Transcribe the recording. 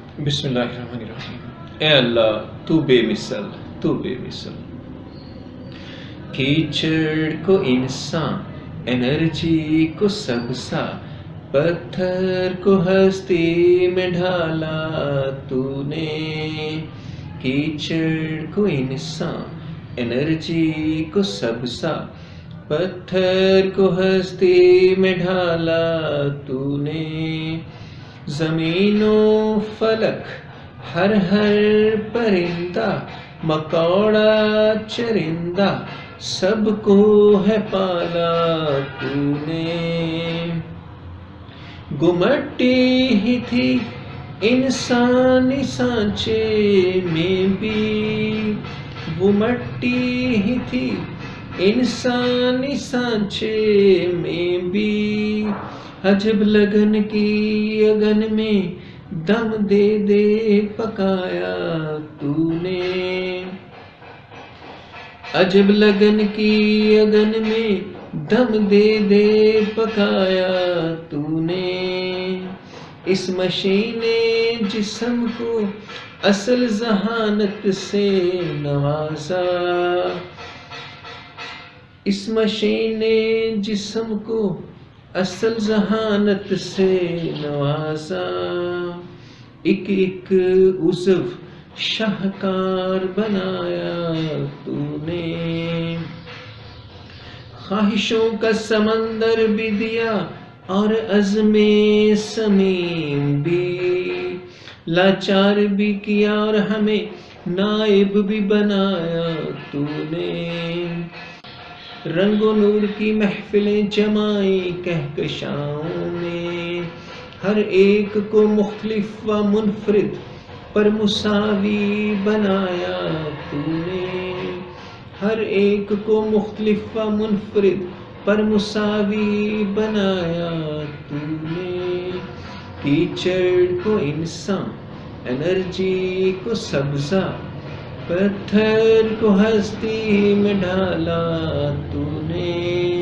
بسم اللہ الرحمن الرحیم۔ اے اللہ تو بے مثل، تو بے مثل۔ کیچڑ کو انسان، انرجی کو سب سا، پتھر کو ہستی میں ڈھالا تو نے۔ کیچڑ کو انسان، انرجی کو سب سا، پتھر کو ہستی میں ڈھالا تو نے۔ زمین و فلک، ہر پرندہ، مکوڑا چرندہ، سب کو ہے پالا تو نے۔ گمٹی ہی تھی انسانی سانچے میں بھی، وہ مٹی ہی تھی انسانی سانچے میں بھی۔ عجب لگن کی اگن میں دم دے دے پکایا تو نے۔ عجب لگن کی اگن میں دم دے دے پکایا تو نے۔ اس مشین جسم کو اصل ذہانت سے نوازا، اس مشین جسم کو اصل ذہانت سے نوازا۔ ایک ایک عضو شاہکار بنایا تو نے۔ خواہشوں کا سمندر بھی دیا اور عزم صمیم بھی، لاچار بھی کیا اور ہمیں نائب بھی بنایا تو نے۔ رنگ و نور کی محفلیں جمائیں کہکشاؤں نے، ہر ایک کو مختلف و منفرد پر مساوی بنایا تو نے۔ ہر ایک کو مختلف و منفرد پر مساوی بنایا تو نے۔ کیچڑ کو انسان، انرجی کو سبزہ، پتھر کو ہستی میں ڈالا تو نے۔